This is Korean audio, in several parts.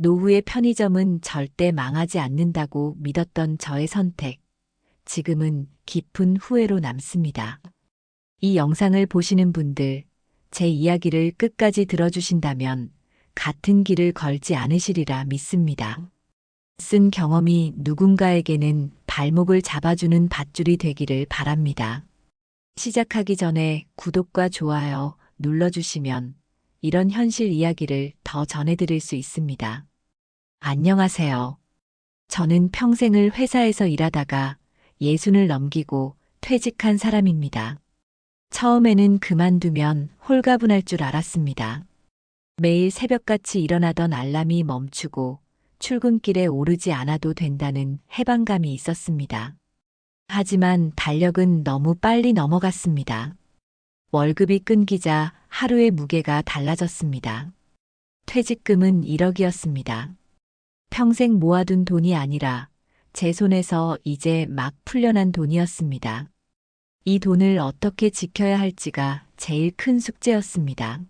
노후의 편의점은 절대 망하지 않는다고 믿었던 저의 선택. 지금은 깊은 후회로 남습니다. 이 영상을 보시는 분들, 제 이야기를 끝까지 들어주신다면 같은 길을 걸지 않으시리라 믿습니다. 쓴 경험이 누군가에게는 발목을 잡아주는 밧줄이 되기를 바랍니다. 시작하기 전에 구독과 좋아요 눌러주시면 이런 현실 이야기를 더 전해드릴 수 있습니다. 안녕하세요. 저는 평생을 회사에서 일하다가 60을 넘기고 퇴직한 사람입니다. 처음에는 그만두면 홀가분할 줄 알았습니다. 매일 새벽같이 일어나던 알람이 멈추고 출근길에 오르지 않아도 된다는 해방감이 있었습니다. 하지만 달력은 너무 빨리 넘어갔습니다. 월급이 끊기자 하루의 무게가 달라졌습니다. 퇴직금은 1억이었습니다. 평생 모아둔 돈이 아니라 제 손에서 이제 막 풀려난 돈이었습니다. 이 돈을 어떻게 지켜야 할지가 제일 큰 숙제였습니다.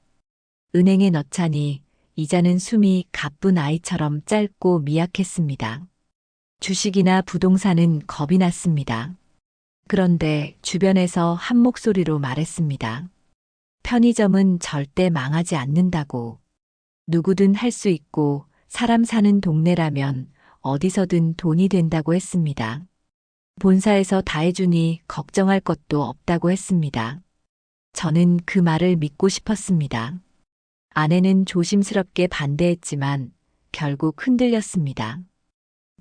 은행에 넣자니 이자는 숨이 가쁜 아이처럼 짧고 미약했습니다. 주식이나 부동산은 겁이 났습니다. 그런데 주변에서 한 목소리로 말했습니다. 편의점은 절대 망하지 않는다고. 누구든 할 수 있고 사람 사는 동네라면 어디서든 돈이 된다고 했습니다. 본사에서 다 해주니 걱정할 것도 없다고 했습니다. 저는 그 말을 믿고 싶었습니다. 아내는 조심스럽게 반대했지만 결국 흔들렸습니다.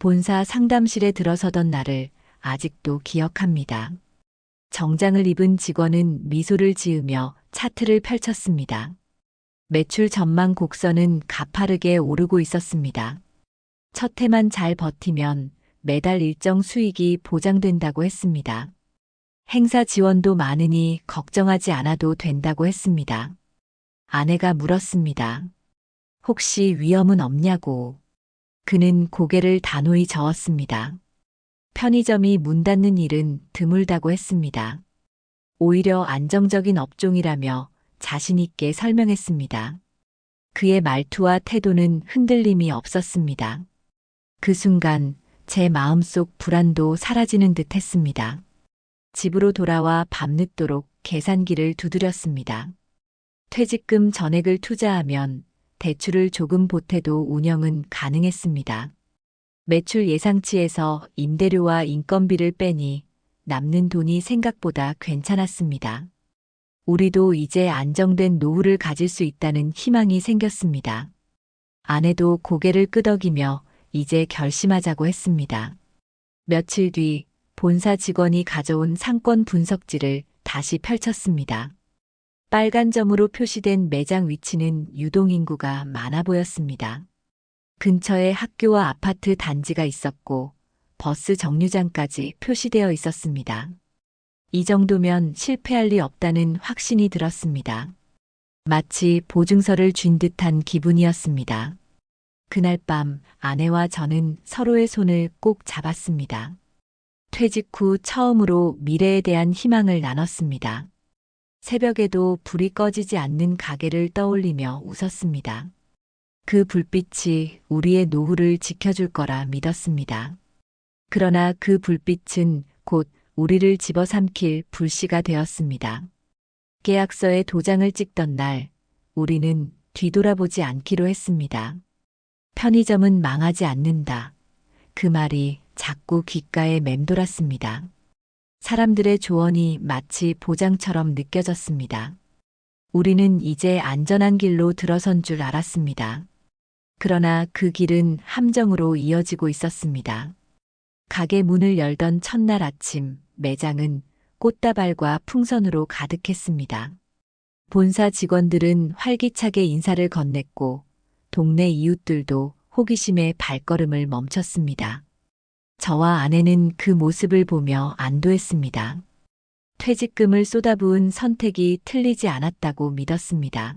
본사 상담실에 들어서던 날을 아직도 기억합니다. 정장을 입은 직원은 미소를 지으며 차트를 펼쳤습니다. 매출 전망 곡선은 가파르게 오르고 있었습니다. 첫 해만 잘 버티면 매달 일정 수익이 보장된다고 했습니다. 행사 지원도 많으니 걱정하지 않아도 된다고 했습니다. 아내가 물었습니다. 혹시 위험은 없냐고. 그는 고개를 단호히 저었습니다. 편의점이 문 닫는 일은 드물다고 했습니다. 오히려 안정적인 업종이라며 자신 있게 설명했습니다. 그의 말투와 태도는 흔들림이 없었습니다. 그 순간 제 마음속 불안도 사라지는 듯 했습니다. 집으로 돌아와 밤늦도록 계산기를 두드렸습니다. 퇴직금 전액을 투자하면 대출을 조금 보태도 운영은 가능했습니다. 매출 예상치에서 임대료와 인건비를 빼니 남는 돈이 생각보다 괜찮았습니다. 우리도 이제 안정된 노후를 가질 수 있다는 희망이 생겼습니다. 아내도 고개를 끄덕이며 이제 결심하자고 했습니다. 며칠 뒤 본사 직원이 가져온 상권 분석지를 다시 펼쳤습니다. 빨간 점으로 표시된 매장 위치는 유동인구가 많아 보였습니다. 근처에 학교와 아파트 단지가 있었고 버스 정류장까지 표시되어 있었습니다. 이 정도면 실패할 리 없다는 확신이 들었습니다. 마치 보증서를 쥔 듯한 기분이었습니다. 그날 밤 아내와 저는 서로의 손을 꼭 잡았습니다. 퇴직 후 처음으로 미래에 대한 희망을 나눴습니다. 새벽에도 불이 꺼지지 않는 가게를 떠올리며 웃었습니다. 그 불빛이 우리의 노후를 지켜줄 거라 믿었습니다. 그러나 그 불빛은 곧 우리를 집어삼킬 불씨가 되었습니다. 계약서에 도장을 찍던 날, 우리는 뒤돌아보지 않기로 했습니다. 편의점은 망하지 않는다. 그 말이 자꾸 귓가에 맴돌았습니다. 사람들의 조언이 마치 보장처럼 느껴졌습니다. 우리는 이제 안전한 길로 들어선 줄 알았습니다. 그러나 그 길은 함정으로 이어지고 있었습니다. 가게 문을 열던 첫날 아침, 매장은 꽃다발과 풍선으로 가득했습니다. 본사 직원들은 활기차게 인사를 건넸고 동네 이웃들도 호기심에 발걸음을 멈췄습니다. 저와 아내는 그 모습을 보며 안도했습니다. 퇴직금을 쏟아부은 선택이 틀리지 않았다고 믿었습니다.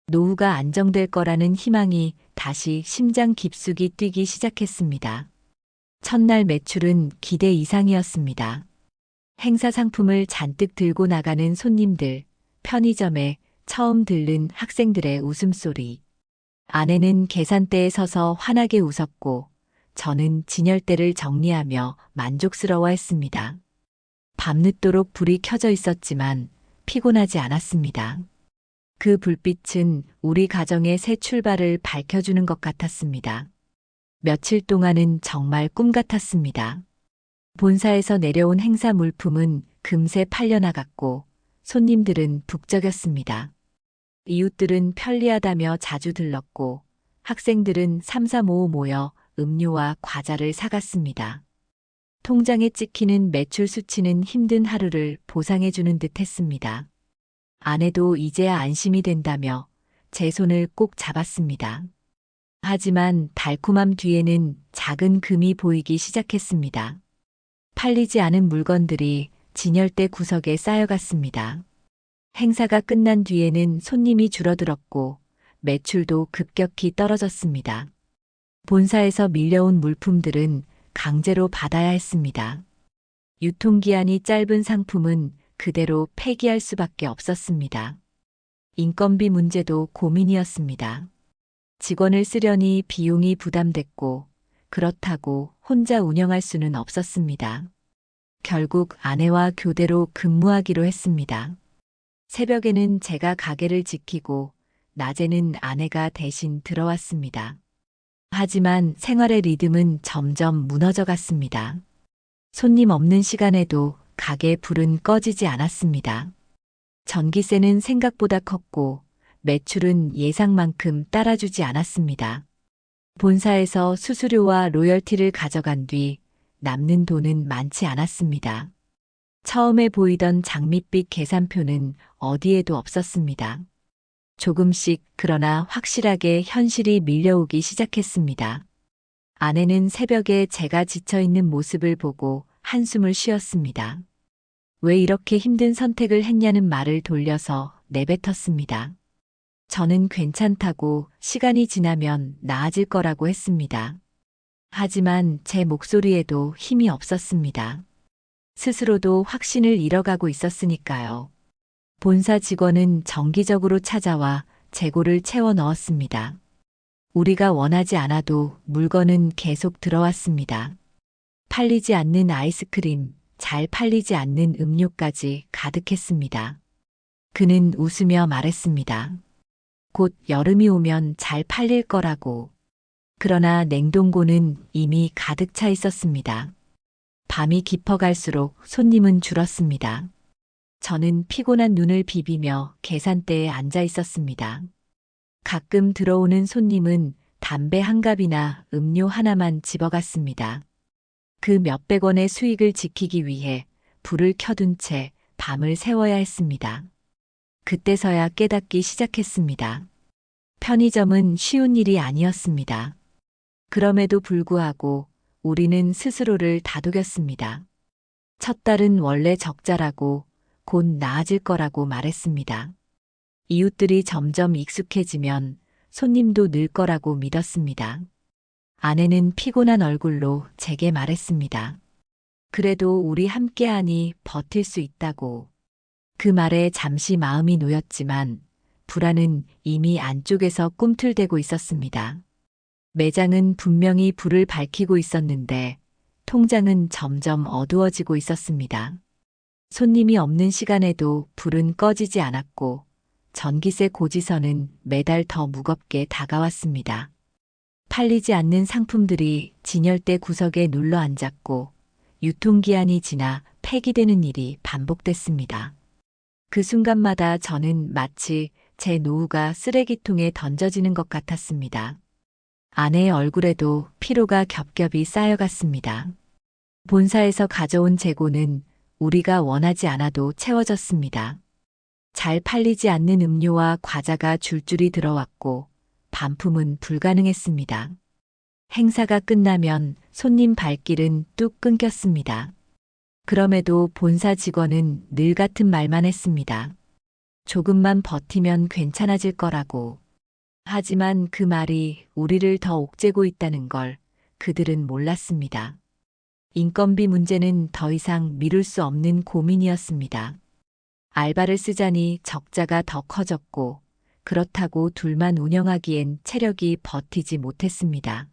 노후가 안정될 거라는 희망이 다시 심장 깊숙이 뛰기 시작했습니다. 첫날 매출은 기대 이상이었습니다. 행사 상품을 잔뜩 들고 나가는 손님들, 편의점에 처음 들른 학생들의 웃음소리. 아내는 계산대에 서서 환하게 웃었고 저는 진열대를 정리하며 만족스러워했습니다. 밤늦도록 불이 켜져 있었지만 피곤하지 않았습니다. 그 불빛은 우리 가정의 새 출발을 밝혀주는 것 같았습니다. 며칠 동안은 정말 꿈 같았습니다. 본사에서 내려온 행사 물품은 금세 팔려나갔고 손님들은 북적였습니다. 이웃들은 편리하다며 자주 들렀고 학생들은 삼삼오오 모여 음료와 과자를 사갔습니다. 통장에 찍히는 매출 수치는 힘든 하루를 보상해주는 듯 했습니다. 아내도 이제야 안심이 된다며 제 손을 꼭 잡았습니다. 하지만 달콤함 뒤에는 작은 금이 보이기 시작했습니다. 팔리지 않은 물건들이 진열대 구석에 쌓여갔습니다. 행사가 끝난 뒤에는 손님이 줄어들었고 매출도 급격히 떨어졌습니다. 본사에서 밀려온 물품들은 강제로 받아야 했습니다. 유통기한이 짧은 상품은 그대로 폐기할 수밖에 없었습니다. 인건비 문제도 고민이었습니다. 직원을 쓰려니 비용이 부담됐고 그렇다고 혼자 운영할 수는 없었습니다. 결국 아내와 교대로 근무하기로 했습니다. 새벽에는 제가 가게를 지키고 낮에는 아내가 대신 들어왔습니다. 하지만 생활의 리듬은 점점 무너져 갔습니다. 손님 없는 시간에도 가게 불은 꺼지지 않았습니다. 전기세는 생각보다 컸고 매출은 예상만큼 따라주지 않았습니다. 본사에서 수수료와 로열티를 가져간 뒤 남는 돈은 많지 않았습니다. 처음에 보이던 장밋빛 계산표는 어디에도 없었습니다. 조금씩 그러나 확실하게 현실이 밀려오기 시작했습니다. 아내는 새벽에 제가 지쳐있는 모습을 보고 한숨을 쉬었습니다. 왜 이렇게 힘든 선택을 했냐는 말을 돌려서 내뱉었습니다. 저는 괜찮다고 시간이 지나면 나아질 거라고 했습니다. 하지만 제 목소리에도 힘이 없었습니다. 스스로도 확신을 잃어가고 있었으니까요. 본사 직원은 정기적으로 찾아와 재고를 채워 넣었습니다. 우리가 원하지 않아도 물건은 계속 들어왔습니다. 팔리지 않는 아이스크림, 잘 팔리지 않는 음료까지 가득했습니다. 그는 웃으며 말했습니다. 곧 여름이 오면 잘 팔릴 거라고. 그러나 냉동고는 이미 가득 차 있었습니다. 밤이 깊어갈수록 손님은 줄었습니다. 저는 피곤한 눈을 비비며 계산대에 앉아 있었습니다. 가끔 들어오는 손님은 담배 한 갑이나 음료 하나만 집어갔습니다. 그 몇백 원의 수익을 지키기 위해 불을 켜둔 채 밤을 새워야 했습니다. 그때서야 깨닫기 시작했습니다. 편의점은 쉬운 일이 아니었습니다. 그럼에도 불구하고 우리는 스스로를 다독였습니다. 첫 달은 원래 적자라고 곧 나아질 거라고 말했습니다. 이웃들이 점점 익숙해지면 손님도 늘 거라고 믿었습니다. 아내는 피곤한 얼굴로 제게 말했습니다. 그래도 우리 함께하니 버틸 수 있다고. 그 말에 잠시 마음이 놓였지만 불안은 이미 안쪽에서 꿈틀대고 있었습니다. 매장은 분명히 불을 밝히고 있었는데 통장은 점점 어두워지고 있었습니다. 손님이 없는 시간에도 불은 꺼지지 않았고 전기세 고지서는 매달 더 무겁게 다가왔습니다. 팔리지 않는 상품들이 진열대 구석에 눌러 앉았고 유통기한이 지나 폐기되는 일이 반복됐습니다. 그 순간마다 저는 마치 제 노후가 쓰레기통에 던져지는 것 같았습니다. 아내의 얼굴에도 피로가 겹겹이 쌓여갔습니다. 본사에서 가져온 재고는 우리가 원하지 않아도 채워졌습니다. 잘 팔리지 않는 음료와 과자가 줄줄이 들어왔고 반품은 불가능했습니다. 행사가 끝나면 손님 발길은 뚝 끊겼습니다. 그럼에도 본사 직원은 늘 같은 말만 했습니다. 조금만 버티면 괜찮아질 거라고. 하지만 그 말이 우리를 더 옥죄고 있다는 걸 그들은 몰랐습니다. 인건비 문제는 더 이상 미룰 수 없는 고민이었습니다. 알바를 쓰자니 적자가 더 커졌고 그렇다고 둘만 운영하기엔 체력이 버티지 못했습니다.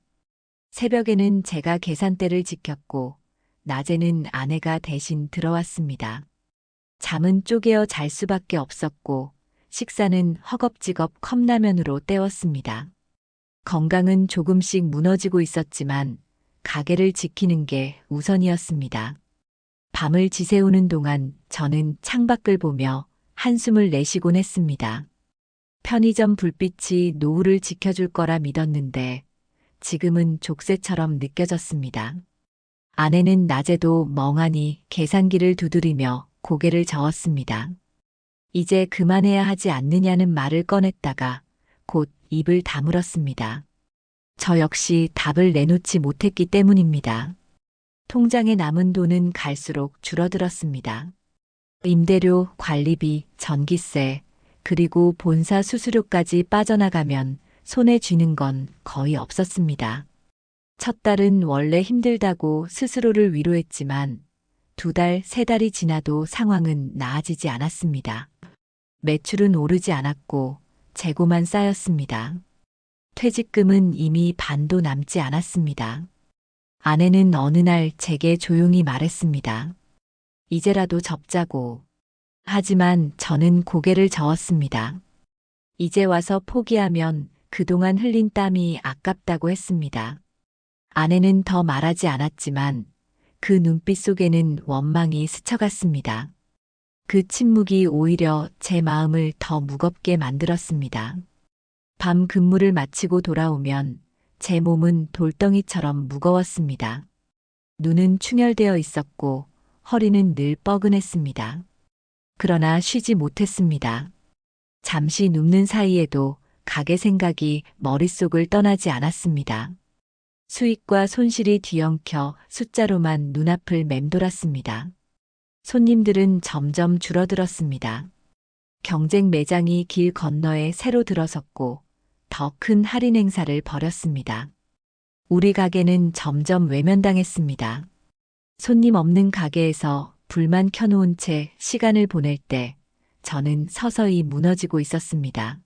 새벽에는 제가 계산대를 지켰고, 낮에는 아내가 대신 들어왔습니다. 잠은 쪼개어 잘 수밖에 없었고, 식사는 허겁지겁 컵라면으로 때웠습니다. 건강은 조금씩 무너지고 있었지만, 가게를 지키는 게 우선이었습니다. 밤을 지새우는 동안 저는 창밖을 보며 한숨을 내쉬곤 했습니다. 편의점 불빛이 노후를 지켜줄 거라 믿었는데 지금은 족쇄처럼 느껴졌습니다. 아내는 낮에도 멍하니 계산기를 두드리며 고개를 저었습니다. 이제 그만해야 하지 않느냐는 말을 꺼냈다가 곧 입을 다물었습니다. 저 역시 답을 내놓지 못했기 때문입니다. 통장에 남은 돈은 갈수록 줄어들었습니다. 임대료, 관리비, 전기세, 그리고 본사 수수료까지 빠져나가면 손에 쥐는 건 거의 없었습니다. 첫 달은 원래 힘들다고 스스로를 위로했지만 2달, 3달이 지나도 상황은 나아지지 않았습니다. 매출은 오르지 않았고 재고만 쌓였습니다. 퇴직금은 이미 반도 남지 않았습니다. 아내는 어느 날 제게 조용히 말했습니다. 이제라도 접자고. 하지만 저는 고개를 저었습니다. 이제 와서 포기하면 그동안 흘린 땀이 아깝다고 했습니다. 아내는 더 말하지 않았지만 그 눈빛 속에는 원망이 스쳐갔습니다. 그 침묵이 오히려 제 마음을 더 무겁게 만들었습니다. 밤 근무를 마치고 돌아오면 제 몸은 돌덩이처럼 무거웠습니다. 눈은 충혈되어 있었고 허리는 늘 뻐근했습니다. 그러나 쉬지 못했습니다. 잠시 눕는 사이에도 가게 생각이 머릿속을 떠나지 않았습니다. 수익과 손실이 뒤엉켜 숫자로만 눈앞을 맴돌았습니다. 손님들은 점점 줄어들었습니다. 경쟁 매장이 길 건너에 새로 들어섰고 더 큰 할인 행사를 벌였습니다. 우리 가게는 점점 외면당했습니다. 손님 없는 가게에서 불만 켜놓은 채 시간을 보낼 때 저는 서서히 무너지고 있었습니다.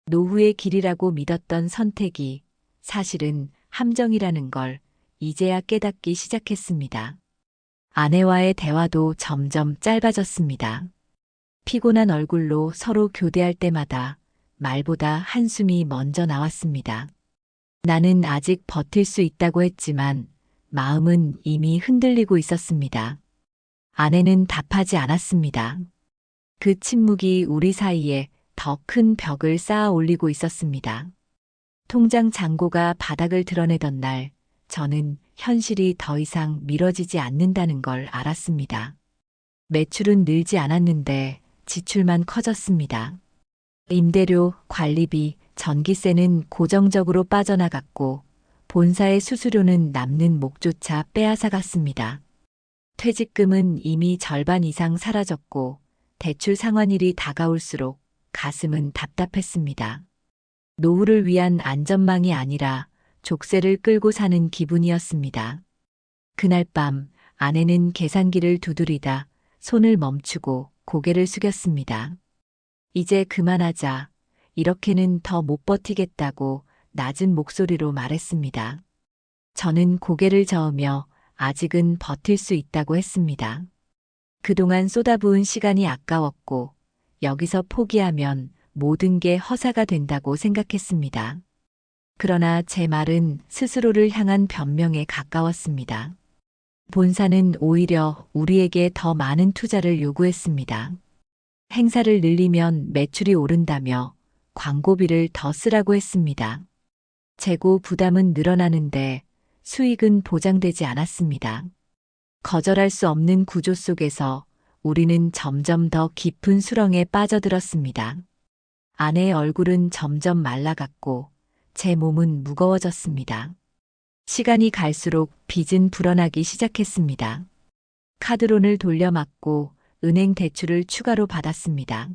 노후의 길이라고 믿었던 선택이 사실은 함정이라는 걸 이제야 깨닫기 시작했습니다. 아내와의 대화도 점점 짧아졌습니다. 피곤한 얼굴로 서로 교대할 때마다 말보다 한숨이 먼저 나왔습니다. 나는 아직 버틸 수 있다고 했지만 마음은 이미 흔들리고 있었습니다. 아내는 답하지 않았습니다. 그 침묵이 우리 사이에 더 큰 벽을 쌓아 올리고 있었습니다. 통장 잔고가 바닥을 드러내던 날, 저는 현실이 더 이상 미뤄지지 않는다는 걸 알았습니다. 매출은 늘지 않았는데 지출만 커졌습니다. 임대료, 관리비, 전기세는 고정적으로 빠져나갔고 본사의 수수료는 남는 목조차 빼앗아갔습니다. 퇴직금은 이미 절반 이상 사라졌고 대출 상환일이 다가올수록 가슴은 답답했습니다. 노후를 위한 안전망이 아니라 족쇄를 끌고 사는 기분이었습니다. 그날 밤 아내는 계산기를 두드리다 손을 멈추고 고개를 숙였습니다. 이제 그만하자. 이렇게는 더 못 버티겠다고 낮은 목소리로 말했습니다. 저는 고개를 저으며 아직은 버틸 수 있다고 했습니다. 그동안 쏟아부은 시간이 아까웠고 여기서 포기하면 모든 게 허사가 된다고 생각했습니다. 그러나 제 말은 스스로를 향한 변명에 가까웠습니다. 본사는 오히려 우리에게 더 많은 투자를 요구했습니다. 행사를 늘리면 매출이 오른다며 광고비를 더 쓰라고 했습니다. 재고 부담은 늘어나는데 수익은 보장되지 않았습니다. 거절할 수 없는 구조 속에서 우리는 점점 더 깊은 수렁에 빠져들었습니다. 아내의 얼굴은 점점 말라갔고 제 몸은 무거워졌습니다. 시간이 갈수록 빚은 불어나기 시작했습니다. 카드론을 돌려막고 은행 대출을 추가로 받았습니다.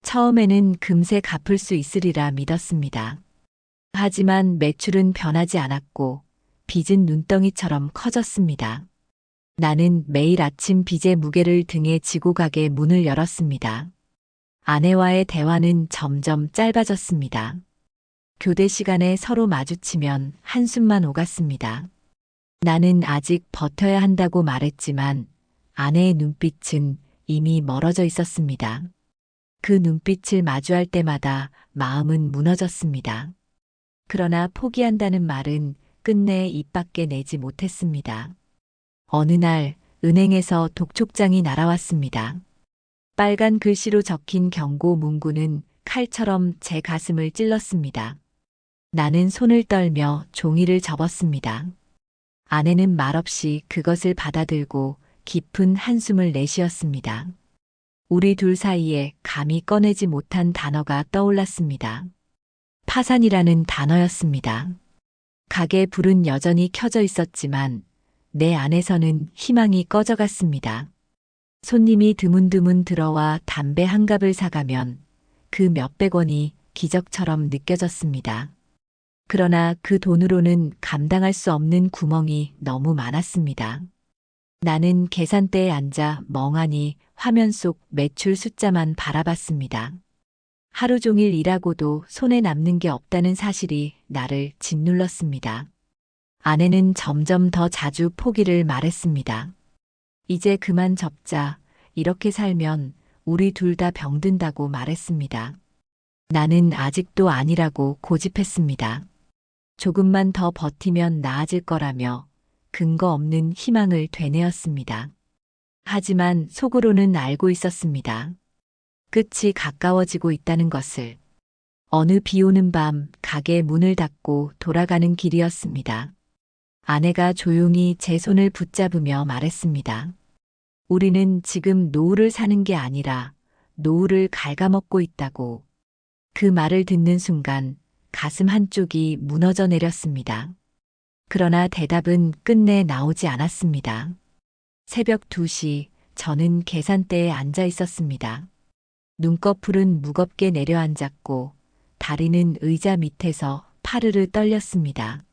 처음에는 금세 갚을 수 있으리라 믿었습니다. 하지만 매출은 변하지 않았고 빚은 눈덩이처럼 커졌습니다. 나는 매일 아침 빚의 무게를 등에 지고 가게 문을 열었습니다. 아내와의 대화는 점점 짧아졌습니다. 교대 시간에 서로 마주치면 한숨만 오갔습니다. 나는 아직 버텨야 한다고 말했지만 아내의 눈빛은 이미 멀어져 있었습니다. 그 눈빛을 마주할 때마다 마음은 무너졌습니다. 그러나 포기한다는 말은 끝내 입 밖에 내지 못했습니다. 어느 날 은행에서 독촉장이 날아왔습니다. 빨간 글씨로 적힌 경고 문구는 칼처럼 제 가슴을 찔렀습니다. 나는 손을 떨며 종이를 접었습니다. 아내는 말없이 그것을 받아들고 깊은 한숨을 내쉬었습니다. 우리 둘 사이에 감히 꺼내지 못한 단어가 떠올랐습니다. 파산이라는 단어였습니다. 가게 불은 여전히 켜져 있었지만 내 안에서는 희망이 꺼져갔습니다. 손님이 드문드문 들어와 담배 한 갑을 사가면 그 몇백 원이 기적처럼 느껴졌습니다. 그러나 그 돈으로는 감당할 수 없는 구멍이 너무 많았습니다. 나는 계산대에 앉아 멍하니 화면 속 매출 숫자만 바라봤습니다. 하루 종일 일하고도 손에 남는 게 없다는 사실이 나를 짓눌렀습니다. 아내는 점점 더 자주 포기를 말했습니다. 이제 그만 접자. 이렇게 살면 우리 둘 다 병든다고 말했습니다. 나는 아직도 아니라고 고집했습니다. 조금만 더 버티면 나아질 거라며 근거 없는 희망을 되뇌었습니다. 하지만 속으로는 알고 있었습니다. 끝이 가까워지고 있다는 것을. 어느 비 오는 밤 가게 문을 닫고 돌아가는 길이었습니다. 아내가 조용히 제 손을 붙잡으며 말했습니다. 우리는 지금 노후를 사는 게 아니라 노후를 갉아먹고 있다고. 그 말을 듣는 순간 가슴 한쪽이 무너져 내렸습니다. 그러나 대답은 끝내 나오지 않았습니다. 새벽 2시 저는 계산대에 앉아 있었습니다. 눈꺼풀은 무겁게 내려앉았고 다리는 의자 밑에서 파르르 떨렸습니다.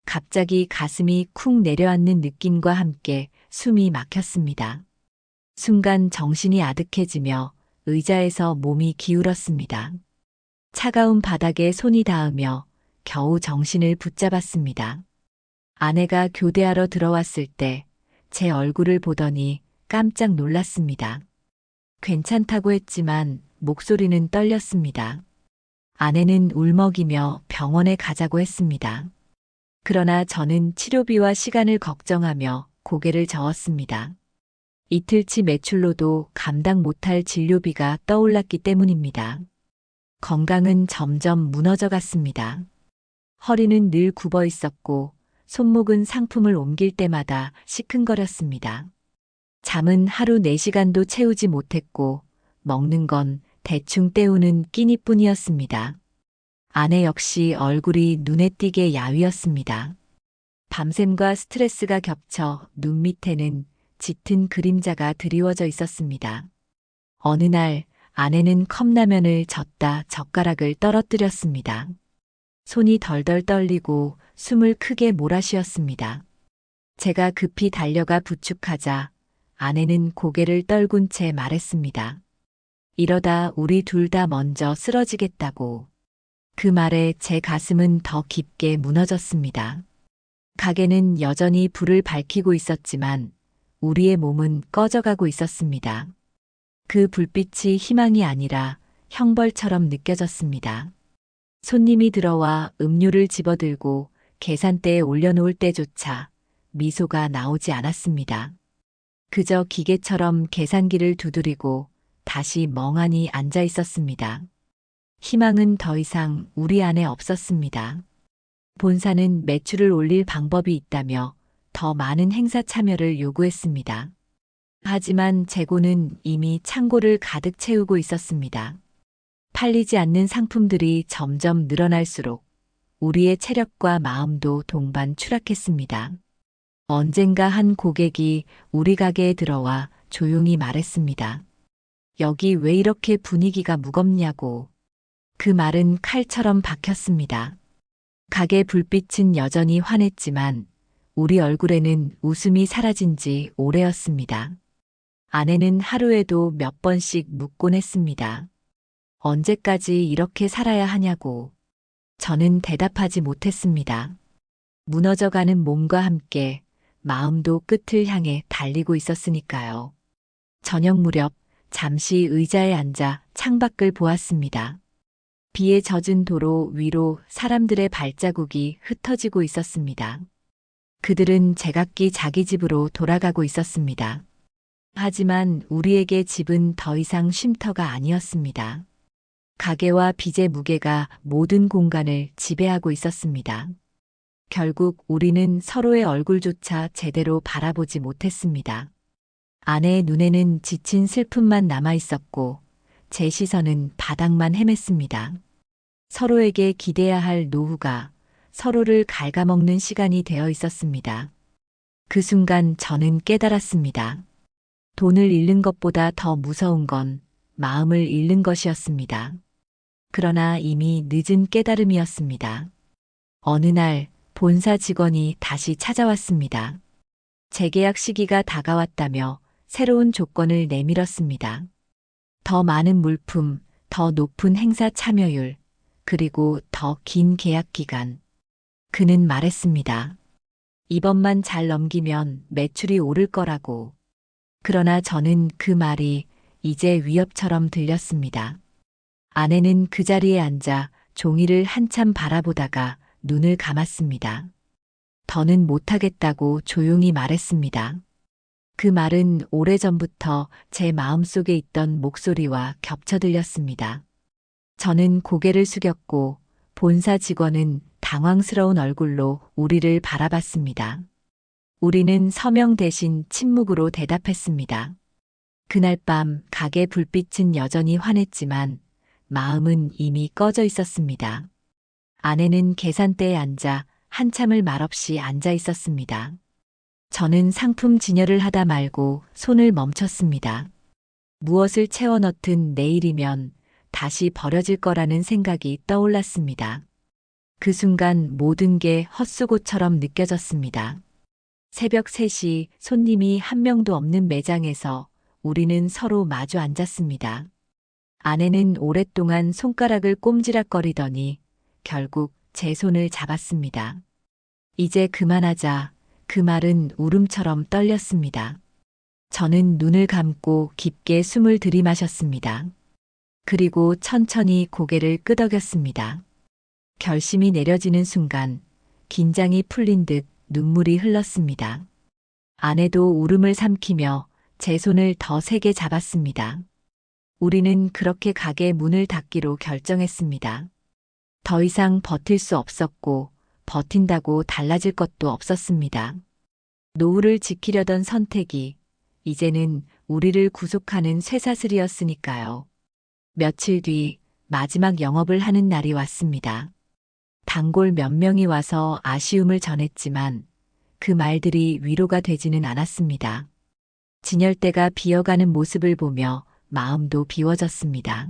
갑자기 가슴이 쿵 내려앉는 느낌과 함께 숨이 막혔습니다. 순간 정신이 아득해지며 의자에서 몸이 기울었습니다. 차가운 바닥에 손이 닿으며 겨우 정신을 붙잡았습니다. 아내가 교대하러 들어왔을 때 제 얼굴을 보더니 깜짝 놀랐습니다. 괜찮다고 했지만 목소리는 떨렸습니다. 아내는 울먹이며 병원에 가자고 했습니다. 그러나 저는 치료비와 시간을 걱정하며 고개를 저었습니다. 이틀치 매출로도 감당 못할 진료비가 떠올랐기 때문입니다. 건강은 점점 무너져 갔습니다. 허리는 늘 굽어 있었고 손목은 상품을 옮길 때마다 시큰거렸습니다. 잠은 하루 4시간도 채우지 못했고 먹는 건 대충 때우는 끼니뿐이었습니다. 아내 역시 얼굴이 눈에 띄게 야위었습니다. 밤샘과 스트레스가 겹쳐 눈 밑에는 짙은 그림자가 드리워져 있었습니다. 어느 날 아내는 컵라면을 젓다 젓가락을 떨어뜨렸습니다. 손이 덜덜 떨리고 숨을 크게 몰아쉬었습니다. 제가 급히 달려가 부축하자 아내는 고개를 떨군 채 말했습니다. 이러다 우리 둘 다 먼저 쓰러지겠다고. 그 말에 제 가슴은 더 깊게 무너졌습니다. 가게는 여전히 불을 밝히고 있었지만 우리의 몸은 꺼져가고 있었습니다. 그 불빛이 희망이 아니라 형벌처럼 느껴졌습니다. 손님이 들어와 음료를 집어들고 계산대에 올려놓을 때조차 미소가 나오지 않았습니다. 그저 기계처럼 계산기를 두드리고 다시 멍하니 앉아 있었습니다. 희망은 더 이상 우리 안에 없었습니다. 본사는 매출을 올릴 방법이 있다며 더 많은 행사 참여를 요구했습니다. 하지만 재고는 이미 창고를 가득 채우고 있었습니다. 팔리지 않는 상품들이 점점 늘어날수록 우리의 체력과 마음도 동반 추락했습니다. 언젠가 한 고객이 우리 가게에 들어와 조용히 말했습니다. 여기 왜 이렇게 분위기가 무겁냐고. 그 말은 칼처럼 박혔습니다. 가게 불빛은 여전히 환했지만 우리 얼굴에는 웃음이 사라진 지 오래였습니다. 아내는 하루에도 몇 번씩 묻곤 했습니다. 언제까지 이렇게 살아야 하냐고. 저는 대답하지 못했습니다. 무너져가는 몸과 함께 마음도 끝을 향해 달리고 있었으니까요. 저녁 무렵 잠시 의자에 앉아 창밖을 보았습니다. 비에 젖은 도로 위로 사람들의 발자국이 흩어지고 있었습니다. 그들은 제각기 자기 집으로 돌아가고 있었습니다. 하지만 우리에게 집은 더 이상 쉼터가 아니었습니다. 가게와 빚의 무게가 모든 공간을 지배하고 있었습니다. 결국 우리는 서로의 얼굴조차 제대로 바라보지 못했습니다. 아내의 눈에는 지친 슬픔만 남아 있었고 제 시선은 바닥만 헤맸습니다. 서로에게 기대야 할 노후가 서로를 갉아먹는 시간이 되어 있었습니다. 그 순간 저는 깨달았습니다. 돈을 잃는 것보다 더 무서운 건 마음을 잃는 것이었습니다. 그러나 이미 늦은 깨달음이었습니다. 어느 날 본사 직원이 다시 찾아왔습니다. 재계약 시기가 다가왔다며 새로운 조건을 내밀었습니다. 더 많은 물품, 더 높은 행사 참여율, 그리고 더 긴 계약 기간. 그는 말했습니다. 이번만 잘 넘기면 매출이 오를 거라고. 그러나 저는 그 말이 이제 위협처럼 들렸습니다. 아내는 그 자리에 앉아 종이를 한참 바라보다가 눈을 감았습니다. 더는 못하겠다고 조용히 말했습니다. 그 말은 오래전부터 제 마음속에 있던 목소리와 겹쳐 들렸습니다. 저는 고개를 숙였고 본사 직원은 당황스러운 얼굴로 우리를 바라봤습니다. 우리는 서명 대신 침묵으로 대답했습니다. 그날 밤 가게 불빛은 여전히 환했지만 마음은 이미 꺼져 있었습니다. 아내는 계산대에 앉아 한참을 말없이 앉아 있었습니다. 저는 상품 진열을 하다 말고 손을 멈췄습니다. 무엇을 채워 넣든 내일이면 다시 버려질 거라는 생각이 떠올랐습니다. 그 순간 모든 게 헛수고처럼 느껴졌습니다. 새벽 3시 손님이 한 명도 없는 매장에서 우리는 서로 마주 앉았습니다. 아내는 오랫동안 손가락을 꼼지락거리더니 결국 제 손을 잡았습니다. 이제 그만하자. 그 말은 울음처럼 떨렸습니다. 저는 눈을 감고 깊게 숨을 들이마셨습니다. 그리고 천천히 고개를 끄덕였습니다. 결심이 내려지는 순간 긴장이 풀린 듯 눈물이 흘렀습니다. 아내도 울음을 삼키며 제 손을 더 세게 잡았습니다. 우리는 그렇게 가게 문을 닫기로 결정했습니다. 더 이상 버틸 수 없었고 버틴다고 달라질 것도 없었습니다. 노후를 지키려던 선택이 이제는 우리를 구속하는 쇠사슬이었으니까요. 며칠 뒤 마지막 영업을 하는 날이 왔습니다. 단골 몇 명이 와서 아쉬움을 전했지만 그 말들이 위로가 되지는 않았습니다. 진열대가 비어가는 모습을 보며 마음도 비워졌습니다.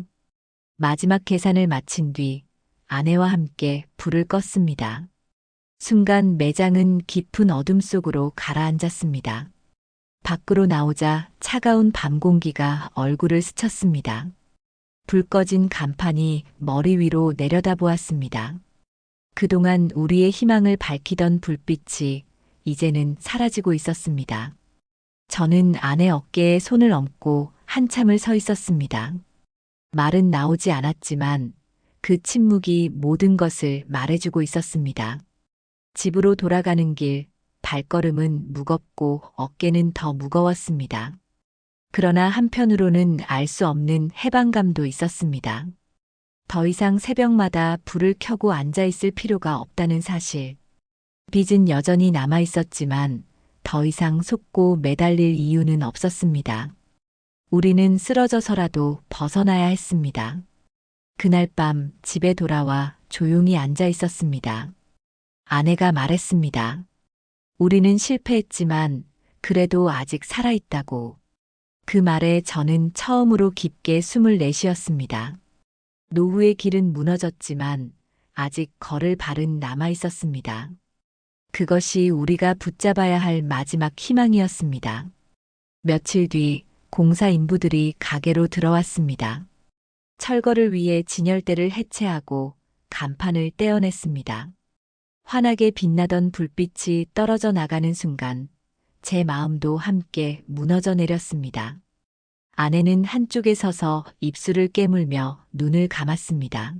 마지막 계산을 마친 뒤 아내와 함께 불을 껐습니다. 순간 매장은 깊은 어둠 속으로 가라앉았습니다. 밖으로 나오자 차가운 밤 공기가 얼굴을 스쳤습니다. 불 꺼진 간판이 머리 위로 내려다보았습니다. 그동안 우리의 희망을 밝히던 불빛이 이제는 사라지고 있었습니다. 저는 아내 어깨에 손을 얹고 한참을 서 있었습니다. 말은 나오지 않았지만 그 침묵이 모든 것을 말해주고 있었습니다. 집으로 돌아가는 길, 발걸음은 무겁고 어깨는 더 무거웠습니다. 그러나 한편으로는 알 수 없는 해방감도 있었습니다. 더 이상 새벽마다 불을 켜고 앉아 있을 필요가 없다는 사실. 빚은 여전히 남아 있었지만 더 이상 속고 매달릴 이유는 없었습니다. 우리는 쓰러져서라도 벗어나야 했습니다. 그날 밤 집에 돌아와 조용히 앉아 있었습니다. 아내가 말했습니다. 우리는 실패했지만 그래도 아직 살아있다고. 그 말에 저는 처음으로 깊게 숨을 내쉬었습니다. 노후의 길은 무너졌지만 아직 걸을 발은 남아 있었습니다. 그것이 우리가 붙잡아야 할 마지막 희망이었습니다. 며칠 뒤 공사 인부들이 가게로 들어왔습니다. 철거를 위해 진열대를 해체하고 간판을 떼어냈습니다. 환하게 빛나던 불빛이 떨어져 나가는 순간 제 마음도 함께 무너져 내렸습니다. 아내는 한쪽에 서서 입술을 깨물며 눈을 감았습니다.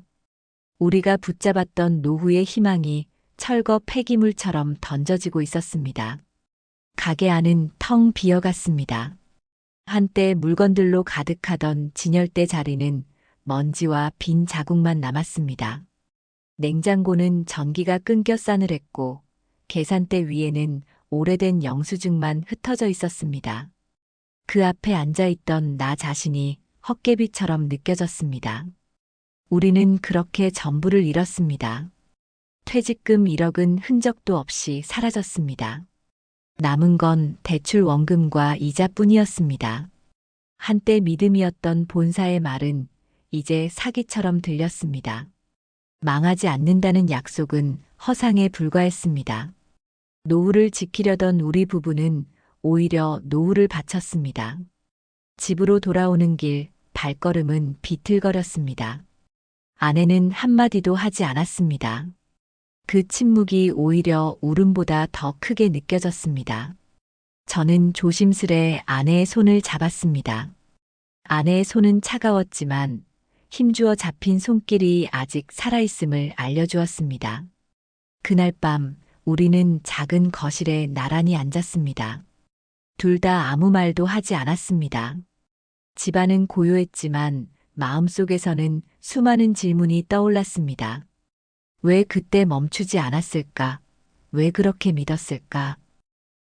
우리가 붙잡았던 노후의 희망이 철거 폐기물처럼 던져지고 있었습니다. 가게 안은 텅 비어갔습니다. 한때 물건들로 가득하던 진열대 자리는 먼지와 빈 자국만 남았습니다. 냉장고는 전기가 끊겨 싸늘했고 계산대 위에는 오래된 영수증만 흩어져 있었습니다. 그 앞에 앉아있던 나 자신이 헛개비처럼 느껴졌습니다. 우리는 그렇게 전부를 잃었습니다. 퇴직금 1억은 흔적도 없이 사라졌습니다. 남은 건 대출 원금과 이자뿐이었습니다. 한때 믿음이었던 본사의 말은 이제 사기처럼 들렸습니다. 망하지 않는다는 약속은 허상에 불과했습니다. 노후를 지키려던 우리 부부는 오히려 노후를 바쳤습니다. 집으로 돌아오는 길 발걸음은 비틀거렸습니다. 아내는 한마디도 하지 않았습니다. 그 침묵이 오히려 울음보다 더 크게 느껴졌습니다. 저는 조심스레 아내의 손을 잡았습니다. 아내의 손은 차가웠지만 힘주어 잡힌 손길이 아직 살아있음을 알려주었습니다. 그날 밤 우리는 작은 거실에 나란히 앉았습니다. 둘 다 아무 말도 하지 않았습니다. 집안은 고요했지만 마음속에서는 수많은 질문이 떠올랐습니다. 왜 그때 멈추지 않았을까? 왜 그렇게 믿었을까?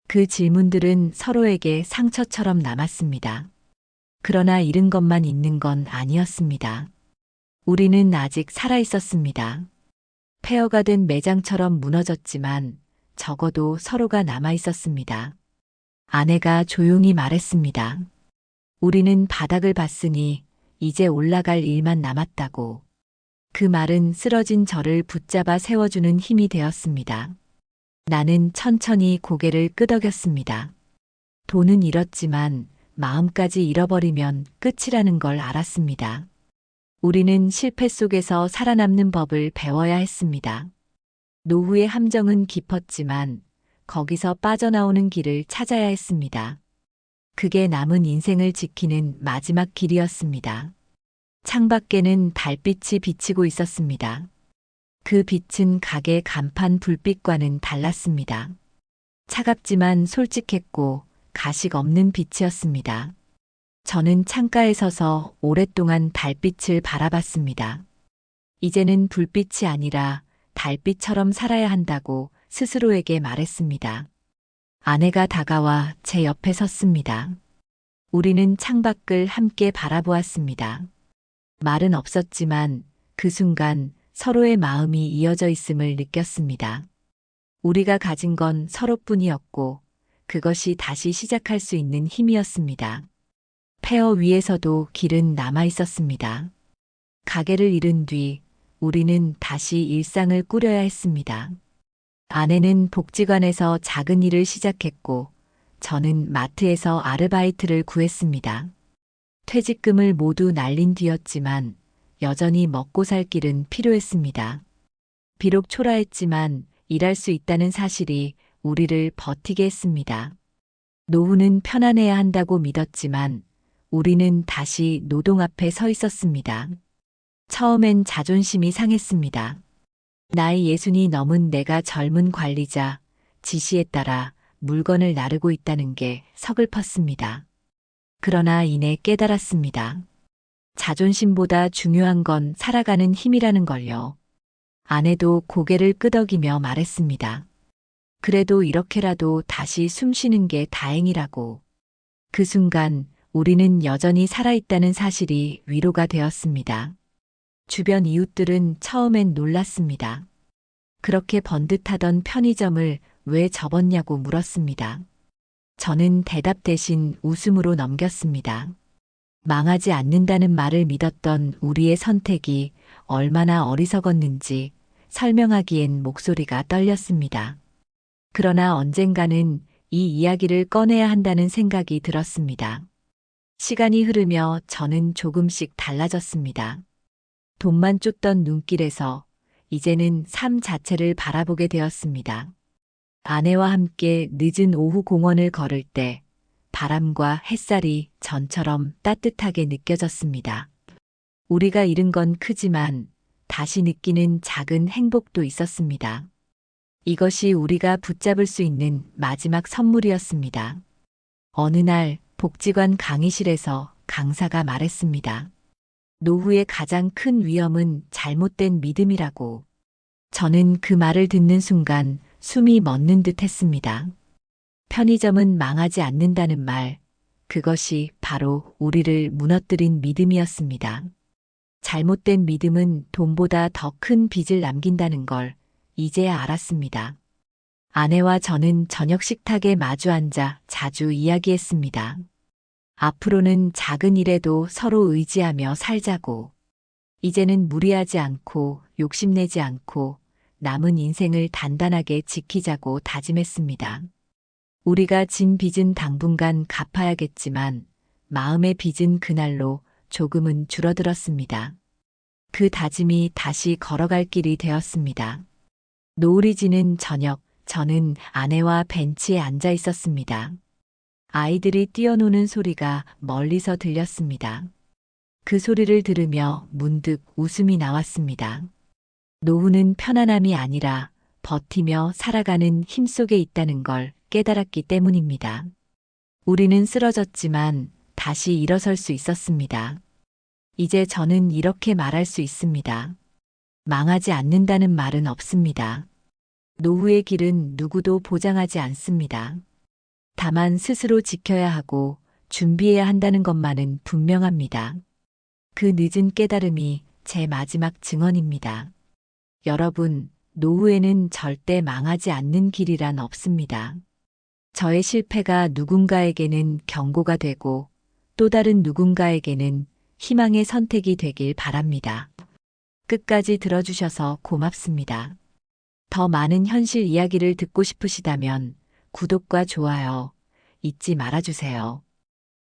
그 질문들은 서로에게 상처처럼 남았습니다. 그러나 잃은 것만 있는 건 아니었습니다. 우리는 아직 살아 있었습니다. 폐허가 된 매장처럼 무너졌지만 적어도 서로가 남아 있었습니다. 아내가 조용히 말했습니다. 우리는 바닥을 봤으니 이제 올라갈 일만 남았다고. 그 말은 쓰러진 저를 붙잡아 세워주는 힘이 되었습니다. 나는 천천히 고개를 끄덕였습니다. 돈은 잃었지만 마음까지 잃어버리면 끝이라는 걸 알았습니다. 우리는 실패 속에서 살아남는 법을 배워야 했습니다. 노후의 함정은 깊었지만 거기서 빠져나오는 길을 찾아야 했습니다. 그게 남은 인생을 지키는 마지막 길이었습니다. 창밖에는 달빛이 비치고 있었습니다. 그 빛은 가게 간판 불빛과는 달랐습니다. 차갑지만 솔직했고 가식 없는 빛이었습니다. 저는 창가에 서서 오랫동안 달빛을 바라봤습니다. 이제는 불빛이 아니라 달빛처럼 살아야 한다고 스스로에게 말했습니다. 아내가 다가와 제 옆에 섰습니다. 우리는 창밖을 함께 바라보았습니다. 말은 없었지만 그 순간 서로의 마음이 이어져 있음을 느꼈습니다. 우리가 가진 건 서로뿐이었고 그것이 다시 시작할 수 있는 힘이었습니다. 폐허 위에서도 길은 남아 있었습니다. 가게를 잃은 뒤 우리는 다시 일상을 꾸려야 했습니다. 아내는 복지관에서 작은 일을 시작했고 저는 마트에서 아르바이트를 구했습니다. 퇴직금을 모두 날린 뒤였지만 여전히 먹고 살 길은 필요했습니다. 비록 초라했지만 일할 수 있다는 사실이 우리를 버티게 했습니다. 노후는 편안해야 한다고 믿었지만 우리는 다시 노동 앞에 서 있었습니다. 처음엔 자존심이 상했습니다. 나이 60이 넘은 내가 젊은 관리자, 지시에 따라 물건을 나르고 있다는 게 서글펐습니다. 그러나 이내 깨달았습니다. 자존심보다 중요한 건 살아가는 힘이라는 걸요. 아내도 고개를 끄덕이며 말했습니다. 그래도 이렇게라도 다시 숨 쉬는 게 다행이라고. 그 순간 우리는 여전히 살아있다는 사실이 위로가 되었습니다. 주변 이웃들은 처음엔 놀랐습니다. 그렇게 번듯하던 편의점을 왜 접었냐고 물었습니다. 저는 대답 대신 웃음으로 넘겼습니다. 망하지 않는다는 말을 믿었던 우리의 선택이 얼마나 어리석었는지 설명하기엔 목소리가 떨렸습니다. 그러나 언젠가는 이 이야기를 꺼내야 한다는 생각이 들었습니다. 시간이 흐르며 저는 조금씩 달라졌습니다. 돈만 쫓던 눈길에서 이제는 삶 자체를 바라보게 되었습니다. 아내와 함께 늦은 오후 공원을 걸을 때 바람과 햇살이 전처럼 따뜻하게 느껴졌습니다. 우리가 잃은 건 크지만 다시 느끼는 작은 행복도 있었습니다. 이것이 우리가 붙잡을 수 있는 마지막 선물이었습니다. 어느 날 복지관 강의실에서 강사가 말했습니다. 노후의 가장 큰 위험은 잘못된 믿음이라고. 저는 그 말을 듣는 순간 숨이 멎는 듯 했습니다. 편의점은 망하지 않는다는 말, 그것이 바로 우리를 무너뜨린 믿음이었습니다. 잘못된 믿음은 돈보다 더 큰 빚을 남긴다는 걸 이제야 알았습니다. 아내와 저는 저녁 식탁에 마주 앉아 자주 이야기했습니다. 앞으로는 작은 일에도 서로 의지하며 살자고. 이제는 무리하지 않고 욕심내지 않고 남은 인생을 단단하게 지키자고 다짐했습니다. 우리가 진 빚은 당분간 갚아야겠지만 마음의 빚은 그날로 조금은 줄어들었습니다. 그 다짐이 다시 걸어갈 길이 되었습니다. 노을이 지는 저녁, 저는 아내와 벤치에 앉아 있었습니다. 아이들이 뛰어노는 소리가 멀리서 들렸습니다. 그 소리를 들으며 문득 웃음이 나왔습니다. 노후는 편안함이 아니라 버티며 살아가는 힘 속에 있다는 걸 깨달았기 때문입니다. 우리는 쓰러졌지만 다시 일어설 수 있었습니다. 이제 저는 이렇게 말할 수 있습니다. 망하지 않는다는 말은 없습니다. 노후의 길은 누구도 보장하지 않습니다. 다만 스스로 지켜야 하고 준비해야 한다는 것만은 분명합니다. 그 늦은 깨달음이 제 마지막 증언입니다. 여러분, 노후에는 절대 망하지 않는 길이란 없습니다. 저의 실패가 누군가에게는 경고가 되고 또 다른 누군가에게는 희망의 선택이 되길 바랍니다. 끝까지 들어주셔서 고맙습니다. 더 많은 현실 이야기를 듣고 싶으시다면 구독과 좋아요 잊지 말아주세요.